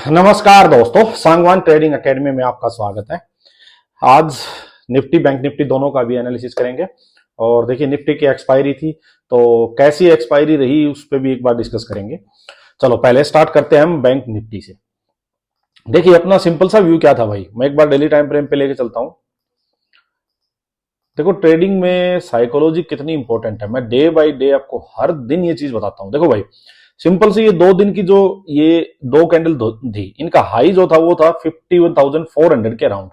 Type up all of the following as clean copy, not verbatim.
नमस्कार दोस्तों, Sangwan trading academy में आपका स्वागत है। आज निफ्टी बैंक निफ्टी दोनों का भी एनालिसिस करेंगे। और देखिए, निफ्टी की एक्सपायरी थी तो कैसी एक्सपायरी रही उस पर भी एक बार डिस्कस करेंगे। चलो पहले स्टार्ट करते हैं हम बैंक निफ्टी से। देखिए, अपना सिंपल सा व्यू क्या था भाई, मैं एक बार डेली टाइम फ्रेम पे लेके चलता हूं। देखो, ट्रेडिंग में साइकोलॉजी कितनी इंपॉर्टेंट है, मैं डे बाय डे आपको हर दिन ये चीज बताता हूं। देखो भाई, सिंपल से ये 2 दिन की जो ये दो कैंडल थी, इनका हाई जो था वो था 51,400 के अराउंड।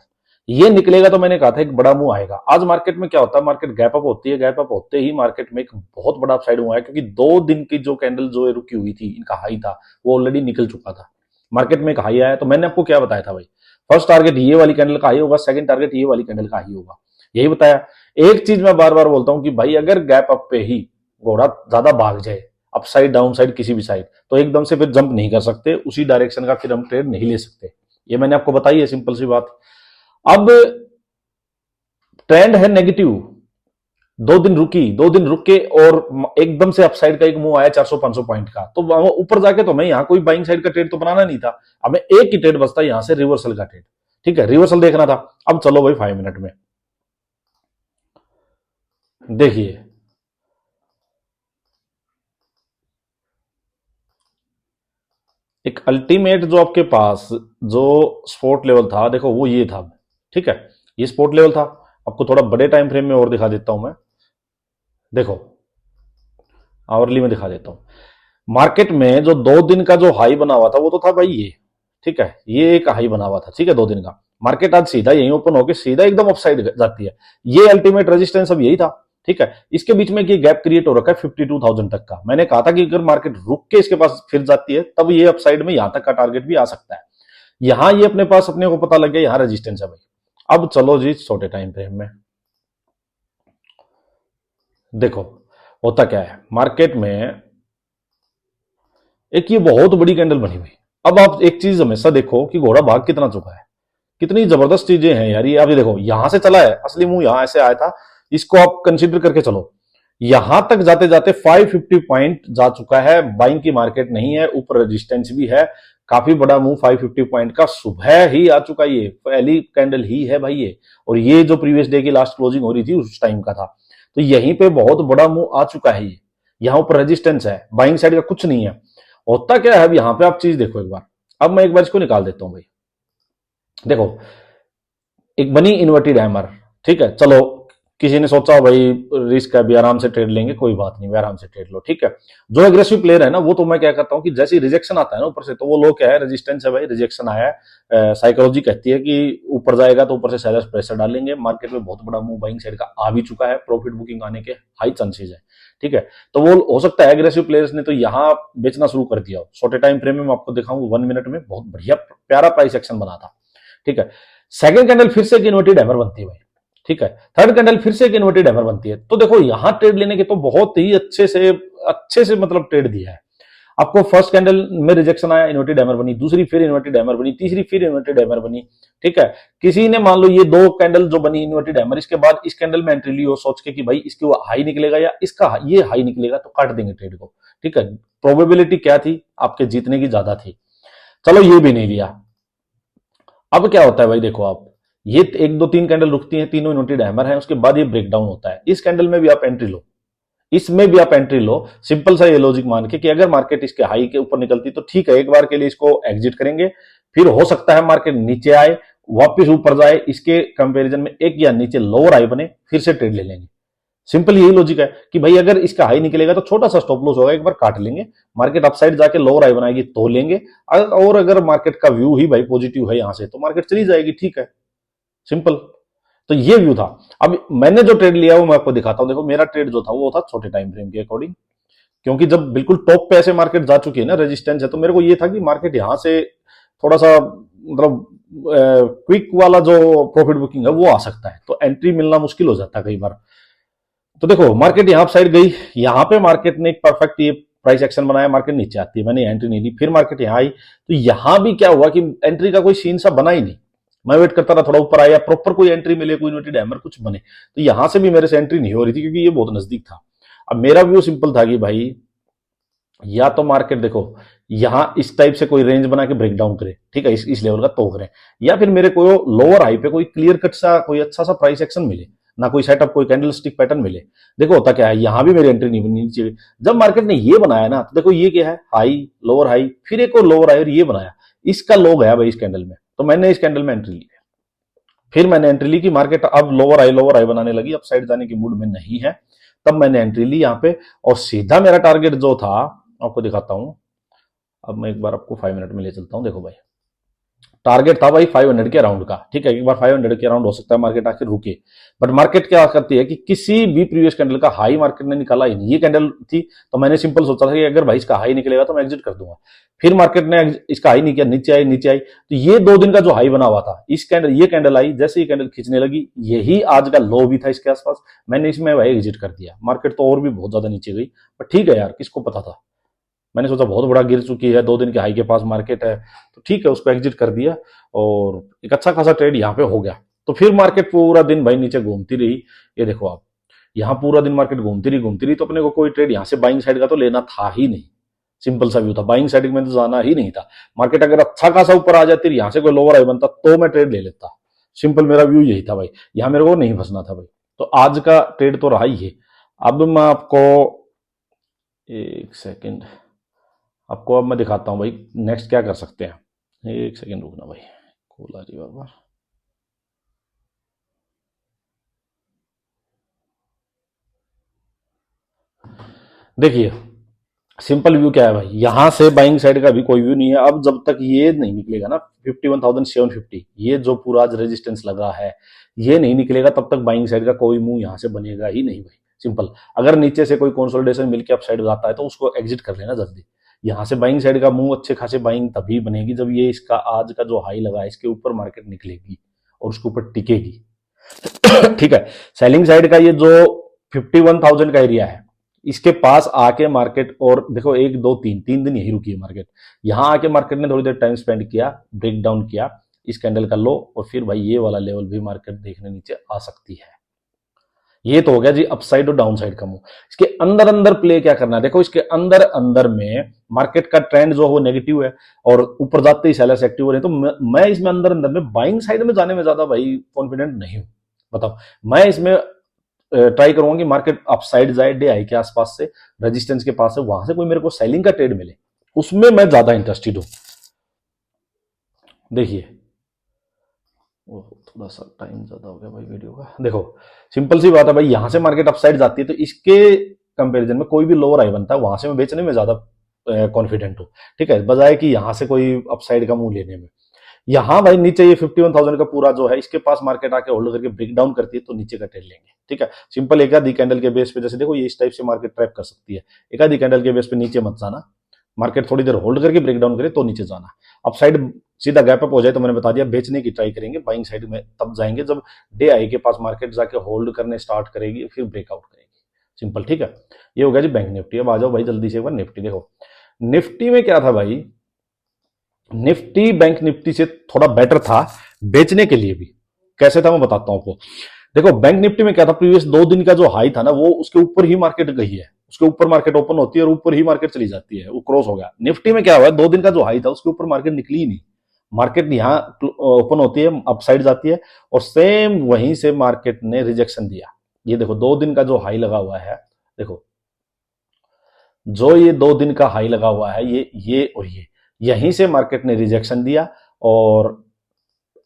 ये निकलेगा तो मैंने कहा था एक बड़ा मूव आएगा। आज मार्केट में क्या होता है, मार्केट गैप अप होती है, गैप अप होते ही मार्केट में एक बहुत बड़ा अपसाइड हुआ है, क्योंकि 2 दिन की जो कैंडल जो रुकी हुई थी, इनका हाई था वो ऑलरेडी निकल चुका था। मार्केट में एक हाई आया तो मैंने आपको क्या बताया था भाई, फर्स्ट टारगेट ये वाली कैंडल का हाई होगा, सेकंड टारगेट ये वाली कैंडल का हाई होगा, यही बताया। एक चीज मैं बार बार बोलता हूं कि भाई अगर गैप अप पे ही घोड़ा ज्यादा भाग जाए, अप साइड डाउन साइड किसी भी साइड, तो एकदम से फिर जंप नहीं कर सकते, उसी डायरेक्शन का फिर हम ट्रेड नहीं ले सकते। ये मैंने आपको बताई है, सिंपल सी बात। अब ट्रेंड है नेगेटिव, 2 दिन रुकी, 2 दिन रुक के और एकदम से अपसाइड का एक मूव आया 400-500 पॉइंट का, तो ऊपर जाके तो मैं यहां कोई बाइंग साइड का ट्रेड तो बनाना नहीं था। अब मैं एक ही ट्रेड बचता यहां से, रिवर्सल का ट्रेड। ठीक है, रिवर्सल देखना था। अब चलो भाई 5 मिनट में देखिए, एक अल्टीमेट जो आपके पास जो स्पोर्ट लेवल था, देखो वो ये था। ठीक है, ये स्पोर्ट लेवल था। आपको थोड़ा बड़े टाइम फ्रेम में और दिखा देता हूं मैं। देखो, आवरली में दिखा देता हूं। मार्केट में जो 2 दिन का जो हाई बना हुआ था वो तो था भाई ये। ठीक है, ये एक हाई बना हुआ था, ठीक है, 2 दिन का। मार्केट आज सीधा यहीं ओपन होकर सीधा एकदम अपसाइड जाती है। ये अल्टीमेट रेजिस्टेंस अब यही था। ठीक है, इसके बीच में गैप क्रिएट हो रखा है 52,000 तक का। मैंने कहा था कि अगर मार्केट रुक के इसके पास फिर जाती है तब ये अपसाइड में यहां तक का टारगेट भी आ सकता है। यहां ये अपने पास अपने को पता लग गया, यहां रेजिस्टेंस है भाई। अब चलो जी छोटे टाइम फ्रेम में देखो, होता क्या है मार्केट में। एक ये बहुत बड़ी कैंडल बनी हुई। अब आप एक चीज हमेशा देखो कि घोड़ा भाग कितना चुका है, कितनी जबरदस्त चीजें हैं यार ये। आप ये देखो, यहां से चला है, असली मुंह यहां ऐसे आया था, इसको आप कंसीडर करके चलो। यहां तक जाते जाते 550 पॉइंट जा चुका है। बाइंग की मार्केट नहीं है, ऊपर रेजिस्टेंस भी है। काफी बड़ा मूव 550 पॉइंट का सुबह ही आ चुका है, ये पहली कैंडल ही है भाई ये। और ये जो प्रीवियस डे की लास्ट क्लोजिंग हो रही थी उस टाइम का था, तो यहीं पे बहुत बड़ा मूव आ चुका है ये। यहां ऊपर रेजिस्टेंस है, बाइंग साइड का कुछ नहीं है। होता क्या है, अब यहां पे आप चीज देखो एक बार। अब मैं एक बार इसको निकाल देता हूं भाई। देखो, एक बनी इन्वर्टेड हैमर। ठीक है, चलो किसी ने सोचा भाई रिस्क है भी, आराम से ट्रेड लेंगे, कोई बात नहीं, आराम से ट्रेड लो। ठीक है, जो एग्रेसिव प्लेयर है ना, वो तो मैं क्या करता हूं कि जैसे रिजेक्शन आता है ना ऊपर से, तो वो लोग क्या है, रेजिस्टेंस है भाई, रिजेक्शन आया है, साइकोलॉजी कहती है कि ऊपर जाएगा तो ऊपर से सेलर्स प्रेशर डालेंगे। मार्केट में बहुत बड़ा मूव बाइंग साइड का आ भी चुका है, प्रॉफिट बुकिंग आने के हाई चांसेस है। ठीक है, तो वो हो सकता है एग्रेसिव प्लेयर्स ने तो यहां बेचना शुरू कर दिया हो। छोटे टाइम फ्रेम में आपको दिखाऊंगा 1 मिनट में, बहुत बढ़िया प्यारा प्राइस एक्शन बना था। ठीक है, सेकंड कैंडल फिर से एक इन्वर्टेड हैमर बनती है भाई। ठीक है, थर्ड कैंडल फिर से एक इन्वर्टेड हैमर बनती है। तो देखो, यहां ट्रेड लेने के तो बहुत ही अच्छे से मतलब ट्रेड दिया है आपको। फर्स्ट कैंडल में रिजेक्शन आया, इन्वर्टेड हैमर बनी, दूसरी फिर इन्वर्टेड हैमर बनी, तीसरी फिर इन्वर्टेड हैमर बनी। ठीक है, किसी ने मान लो ये 2 कैंडल जो बनी इन्वर्टेड हैमर, इसके बाद इस कैंडल में एंट्री ली हो सोच के कि भाई इसकी वो हाई निकलेगा या इसका ये हाई निकलेगा, तो काट देंगे ट्रेड को। ठीक है, प्रोबेबिलिटी क्या थी, आपके जीतने की ज्यादा थी। चलो ये भी नहीं लिया। अब क्या होता है भाई, देखो आप, ये 1 2 3 कैंडल रुकती हैं, तीनों इन्वर्टेड हैमर है, उसके बाद ये ब्रेकडाउन होता है। इस कैंडल में भी आप एंट्री लो, इसमें भी आप एंट्री लो। सिंपल सा ये लॉजिक मान के कि अगर मार्केट इसके हाई के ऊपर निकलती तो ठीक है, एक बार के लिए इसको एग्जिट करेंगे, फिर हो सकता है मार्केट नीचे आए वापस ऊपर जाए, इसके कंपैरिजन में एक या नीचे लोअर हाई बने, फिर से ट्रेड ले लेंगे। सिंपल यही लॉजिक है कि भाई अगर इसका हाई निकलेगा तो छोटा सा स्टॉप लॉस होगा, एक बार काट लेंगे, मार्केट अपसाइड जाके लोअर हाई बनाएगी तो लेंगे। और अगर मार्केट का व्यू ही भाई पॉजिटिव है यहां से, तो मार्केट चली जाएगी। ठीक है, सिंपल। तो ये व्यू था। अब मैंने जो ट्रेड लिया वो मैं आपको दिखाता हूं। देखो, मेरा ट्रेड जो था वो था छोटे टाइम फ्रेम के अकॉर्डिंग, क्योंकि जब बिल्कुल टॉप पे ऐसे मार्केट जा चुकी है ना, रेजिस्टेंस है, तो मेरे को ये था कि मार्केट यहां से थोड़ा सा मतलब क्विक वाला जो प्रॉफिट बुकिंग है वो आ सकता है, तो एंट्री मिलना मुश्किल हो जाता है कई बार। तो देखो, मार्केट यहां साइड गई, यहां पे मार्केट ने एक परफेक्ट ये प्राइस एक्शन बनाया, मार्केट नीचे आती है, मैंने एंट्री नहीं ली, फिर मार्केट यहां आई, तो यहां भी क्या हुआ कि एंट्री का कोई सीन सा बना ही नहीं। मैं वेट करता रहा थोड़ा ऊपर आया, प्रॉपर कोई एंट्री मिले, कोई इन्वर्टेड हैमर कुछ बने, तो यहां से भी मेरे से एंट्री नहीं हो रही थी, क्योंकि ये बहुत नजदीक था। अब मेरा व्यू सिंपल था कि भाई या तो मार्केट देखो यहां इस टाइप से कोई रेंज बना के ब्रेक डाउन करे, ठीक है, इस लेवल का तो करे, या फिर मेरे को लोअर हाई पे कोई क्लियर कट सा कोई अच्छा सा प्राइस एक्शन मिले, ना कोई सेटअप कोई कैंडल स्टिक पैटर्न मिले। देखो होता क्या है, यहां भी मेरी एंट्री नहीं बननी चाहिए। जब मार्केट ने ये बनाया ना, तो देखो ये क्या है, हाई लोअर हाई, फिर एक और लोअर हाई और ये बनाया, इसका लो गया भाई इस कैंडल में, तो मैंने इस कैंडल में एंट्री ली। फिर मैंने एंट्री ली कि मार्केट अब लोअर हाई बनाने लगी, अब साइड जाने की मूड में नहीं है, तब मैंने एंट्री ली यहाँ पे, और सीधा मेरा टारगेट जो था आपको दिखाता हूं। अब मैं एक बार आपको 5 मिनट में ले चलता हूं। देखो भाई टारगेट था भाई 500 के अराउंड का, ठीक है, एक बार 500 के अराउंड हो सकता है मार्केट आखिर रुके, बट मार्केट क्या करती है कि किसी भी प्रीवियस कैंडल का हाई मार्केट ने निकाला ही नहीं। ये कैंडल थी तो मैंने सिंपल सोचा था कि अगर भाई इसका हाई निकलेगा तो मैं एग्जिट कर दूंगा। फिर मार्केट ने इसका हाई नहीं किया, नीचे आई, तो ये 2 दिन का जो हाई बना हुआ था, इस कैंडल ये कैंडल आई, जैसे ये कैंडल खींचने लगी, यही आज का लो भी था इसके आसपास, मैंने इसमें भाई एग्जिट कर दिया। मार्केट तो और भी बहुत ज्यादा नीचे गई, पर ठीक है यार, किसको पता था, मैंने सोचा बहुत बड़ा गिर चुकी है, 2 दिन के हाई के पास मार्केट है, तो ठीक है, उसको एग्जिट कर दिया और एक अच्छा खासा ट्रेड यहाँ पे हो गया। तो फिर मार्केट पूरा दिन भाई नीचे घूमती रही, ये देखो आप, यहाँ पूरा दिन मार्केट घूमती रही, तो अपने को कोई ट्रेड यहाँ से बाइंग साइड का तो लेना था ही नहीं। सिंपल सा व्यू था, बाइंग साइड में तो जाना ही नहीं था। मार्केट अगर अच्छा खासा ऊपर आ जाती, यहाँ से कोई लोअर हाई बनता, तो मैं ट्रेड ले लेता। सिंपल मेरा व्यू यही था भाई, यहाँ मेरे को नहीं फंसना था भाई। तो आज का ट्रेड तो रहा ही है। अब मैं आपको एक सेकेंड, आपको अब मैं दिखाता हूं भाई नेक्स्ट क्या कर सकते हैं। एक सेकेंड रुकना भाई, खोला जी बार बार। देखिए सिंपल व्यू क्या है भाई, यहां से बाइंग साइड का भी कोई व्यू नहीं है। अब जब तक ये नहीं निकलेगा ना 51,750, ये जो पूरा आज रेजिस्टेंस लगा है, ये नहीं निकलेगा तब तक बाइंग साइड का कोई मूव यहां से बनेगा ही नहीं भाई। सिंपल, अगर नीचे से कोई कंसोलिडेशन मिलकर अप साइड जाता है तो उसको एग्जिट कर लेना जल्दी। यहां से बाइंग साइड का मूव अच्छे खासे बाइंग तभी बनेगी जब ये इसका आज का जो हाई लगा है इसके ऊपर मार्केट निकलेगी और उसके ऊपर टिकेगी। ठीक है, सेलिंग साइड का ये जो 51,000 का एरिया है, इसके पास आके मार्केट, और देखो 1 2 3 दिन यही रुकी है मार्केट, यहां आके मार्केट ने थोड़ी देर टाइम स्पेंड किया, ब्रेक डाउन किया इस कैंडल का लो, और फिर भाई ये वाला लेवल भी मार्केट देखने नीचे आ सकती है। ये तो हो गया जी अपसाइड और डाउन साइड का मूव। इसके अंदर अंदर प्ले क्या करना है, देखो इसके अंदर अंदर में मार्केट का ट्रेंड जो है वो नेगेटिव है और ऊपर जाते ही सेलर्स एक्टिव हो रहे हैं, तो मैं इसमें अंदर अंदर में बाइंग साइड में जाने में ज्यादा भाई कॉन्फिडेंट नहीं हूं। बताओ, मैं इसमें ट्राई करूंगा कि मार्केट अपसाइड जाए, डे आई के आसपास से रेजिस्टेंस के पास है, वहां से कोई मेरे को सेलिंग का ट्रेड मिले, उसमें मैं ज्यादा इंटरेस्टेड हूं। देखिए थोड़ा सा टाइम ज्यादा हो गया भाई वीडियो का। देखो सिंपल सी बात है भाई, यहां से मार्केट अपसाइड जाती है तो इसके कंपैरिजन में कोई भी लोअर हाई बनता है वहां से मैं बेचने में ज्यादा कॉन्फिडेंट हूं, ठीक है, बजाय कि यहां से कोई अपसाइड का मूव लेने में। यहां भाई नीचे ये 51,000 का पूरा जो है इसके पास मार्केट आके होल्ड करके ब्रेक डाउन करती है तो नीचे का ट्रेड लेंगे, ठीक है। सिंपल एक आधी कैंडल के बेस पे, जैसे देखो ये इस टाइप से मार्केट ट्रैप कर सकती है, एक आधी कैंडल के बेस पे नीचे मत जाना, मार्केट थोड़ी देर होल्ड करके ब्रेक डाउन करे तो नीचे जाना। अप साइड सीधा गैप अप हो जाए तो मैंने बता दिया बेचने की ट्राई करेंगे, बाइंग साइड में तब जाएंगे जब डे आई के पास मार्केट जाके होल्ड करने स्टार्ट करेगी, फिर ब्रेकआउट करेगी। सिंपल, ठीक है। ये हो गया जी बैंक निफ्टी। अब आ जाओ भाई जल्दी से एक बार निफ्टी। देखो निफ्टी में क्या था भाई, निफ्टी बैंक निफ्टी से थोड़ा बेटर था बेचने के लिए भी। कैसे था मैं बताता हूं आपको। देखो बैंक निफ्टी में क्या था, प्रीवियस 2 दिन का जो हाई था ना वो उसके ऊपर ही मार्केट गई है, उसके ऊपर मार्केट ओपन होती है और ऊपर ही मार्केट चली जाती है, वो क्रॉस हो गया। निफ्टी में क्या हुआ, 2 दिन का जो हाई था उसके ऊपर मार्केट निकली ही नहीं, मार्केट यहाँ ओपन होती है अपसाइड जाती है और सेम वहीं से मार्केट ने रिजेक्शन दिया। ये देखो 2 दिन का जो हाई लगा हुआ है, देखो जो ये 2 दिन का हाई लगा हुआ है, ये और ये यहीं से मार्केट ने रिजेक्शन दिया और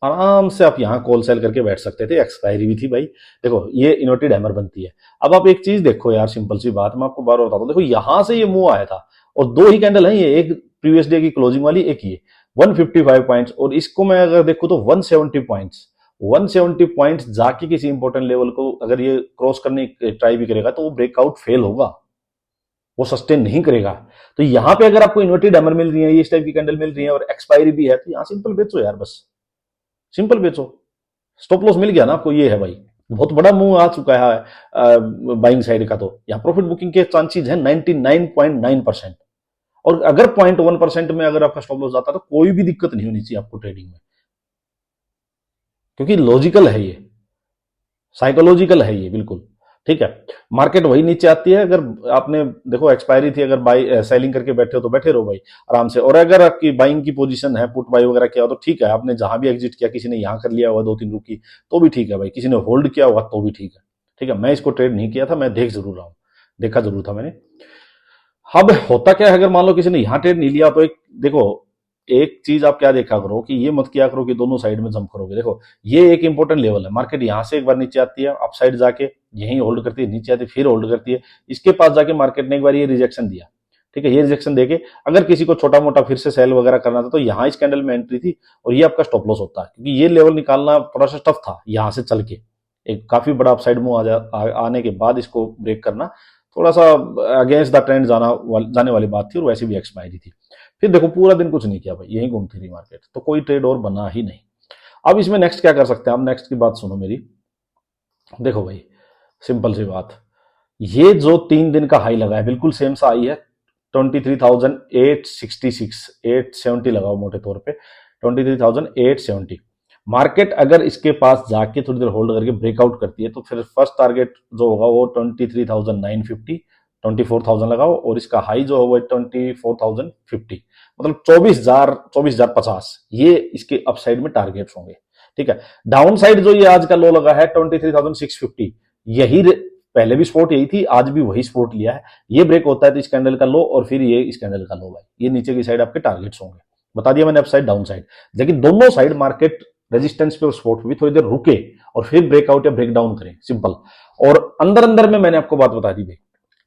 आराम से आप यहां कॉल सेल करके बैठ सकते थे, एक्सपायरी भी थी भाई। देखो ये इन्वर्टेड हैमर बनती है। अब आप एक चीज देखो यार, सिंपल सी बात मैं आपको बार बार बताता हूं, देखो यहां से ये मूव आया था और 2 ही कैंडल है ये, एक प्रीवियस डे की क्लोजिंग वाली, एक ये 155 पॉइंट्स, और इसको मैं अगर देखूं तो 170 पॉइंट्स, 170 पॉइंट्स जाके किसी इंपॉर्टेंट लेवल को अगर ये क्रॉस करने की ट्राई भी करेगा तो वो ब्रेकआउट फेल होगा, वो सस्टेन नहीं करेगा। तो यहां पे अगर आपको इन्वर्टेड हैमर मिल रही है, इस टाइप की कैंडल मिल रही है और एक्सपायरी भी है, तो यहां सिंपल बेचो यार, बस सिंपल बेचो। स्टॉप लॉस मिल गया ना आपको, ये है भाई, बहुत बड़ा मूव आ चुका है बाइंग साइड का, तो यहां प्रॉफिट बुकिंग के चांसेस है 99.9%। और अगर 0.1% में अगर आपका स्टॉप लॉस जाता है तो कोई भी दिक्कत नहीं होनी चाहिए आपको ट्रेडिंग में, क्योंकि लॉजिकल है ये, साइकोलॉजिकल है ये बिल्कुल। ठीक है। मार्केट वही नीचे आती है, अगर आपने देखो एक्सपायरी थी, अगर बाई सेलिंग करके बैठे हो तो बैठे रहो भाई आराम से। और अगर आपकी बाइंग की पोजीशन है, पुट बाई वगैरह किया हो तो ठीक है, आपने जहां भी एग्जिट किया, किसी ने यहां कर लिया हुआ 2-3 रुपये तो भी ठीक है भाई, किसी ने होल्ड किया होगा तो भी ठीक है। ठीक है, मैं इसको ट्रेड नहीं किया था, मैं देख जरूर रहा हूं, देखा जरूर था मैंने। अब होता क्या है, अगर मान लो किसी ने यहां ट्रेड नहीं लिया तो एक देखो, एक चीज आप क्या देखा करो कि ये मत किया करो कि दोनों साइड में जंप करोगे। देखो ये एक इंपॉर्टेंट लेवल है, मार्केट यहां से एक बार नीचे आती है, अप साइड जाके यहीं होल्ड करती है, नीचे आती है फिर होल्ड करती है, इसके पास जाके मार्केट ने एक बार ये रिजेक्शन दिया। ठीक है, ये रिजेक्शन देके अगर किसी को छोटा मोटा फिर से सेल वगैरह करना था तो यहाँ इस कैंडल में एंट्री थी और ये आपका स्टॉप लॉस होता है, क्योंकि ये लेवल निकालना थोड़ा सा टफ था। यहां से चल के एक काफी बड़ा अपसाइड मूव आने के बाद इसको ब्रेक करना थोड़ा सा अगेंस्ट द ट्रेंड जाने वाली बात थी, और वैसे भी एक्सपायरी थी। फिर देखो पूरा दिन कुछ नहीं किया भाई, यही घूमती रही मार्केट, तो कोई ट्रेड और बना ही नहीं। अब इसमें नेक्स्ट क्या कर सकते हैं, अब नेक्स्ट की बात सुनो मेरी। देखो भाई सिंपल सी बात, ये जो 3 दिन का हाई लगा है बिल्कुल सेम सा हाई है, 23,866 870 लगाओ मोटे तौर पे, 23,870। मार्केट अगर इसके पास जाके थोड़ी देर होल्ड करके ब्रेकआउट करती है तो फिर फर्स्ट टारगेट जो होगा वो 23,950, 24,000 लगाओ, और इसका हाई जो होगा 24,050, मतलब 24,050, ये इसके अपसाइड में टारगेट्स होंगे। ठीक है, डाउन साइड जो ये आज का लो लगा है 23,650, यही पहले भी सपोर्ट यही थी, आज भी वही सपोर्ट लिया है। ये ब्रेक होता है तो इस कैंडल का लो, और फिर ये इस कैंडल का लो भाई, ये नीचे की साइड आपके टारगेट्स होंगे। बता दिया मैंने, अपसाइड डाउन साइड, लेकिन दोनों साइड मार्केट रेजिस्टेंस पे और सपोर्ट पे भी थोड़ी देर रुके और फिर ब्रेकआउट या ब्रेक डाउन करें, सिंपल। और अंदर अंदर में मैंने आपको बात बता दी भाई,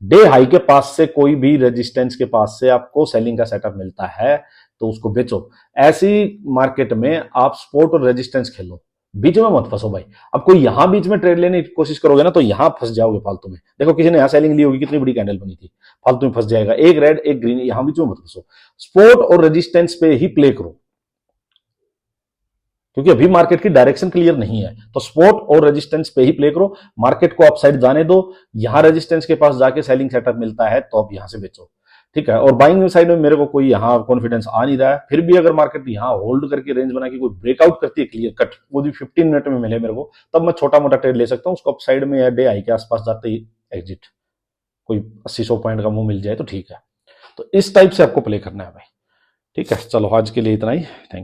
डे हाई के पास से कोई भी रेजिस्टेंस के पास से आपको सेलिंग का सेटअप मिलता है तो उसको बेचो। ऐसी मार्केट में आप सपोर्ट और रेजिस्टेंस खेलो, बीच में मत फंसो भाई। अब कोई यहां बीच में ट्रेड लेने की कोशिश करोगे ना तो यहां फंस जाओगे फालतू में। देखो किसी ने यहां सेलिंग ली होगी, कितनी बड़ी कैंडल बनी थी, फालतू में फंस जाएगा, एक रेड एक ग्रीन, यहां बीच में मत फंसो। सपोर्ट और रेजिस्टेंस पे ही प्ले करो, क्योंकि अभी मार्केट की डायरेक्शन क्लियर नहीं है, तो सपोर्ट और रेजिस्टेंस पे ही प्ले करो। मार्केट को अपसाइड जाने दो, यहां रेजिस्टेंस के पास जाके सेलिंग सेटअप मिलता है तो आप यहां से बेचो। ठीक है, और बाइंग साइड में मेरे को कोई यहां कॉन्फिडेंस आ नहीं रहा है, फिर भी अगर मार्केट यहां होल्ड करके रेंज बना के कोई ब्रेकआउट करती है क्लियर कट, वो भी 15 मिनट में मिले मेरे को, तब मैं छोटा मोटा ट्रेड ले सकता हूं। उसको अपसाइड में या डे आई के आसपास जाते ही एग्जिट, कोई 80-100 पॉइंट का मूव मिल जाए तो ठीक है। तो इस टाइप से आपको प्ले करना है भाई। ठीक है, चलो आज के लिए इतना ही, थैंक यू।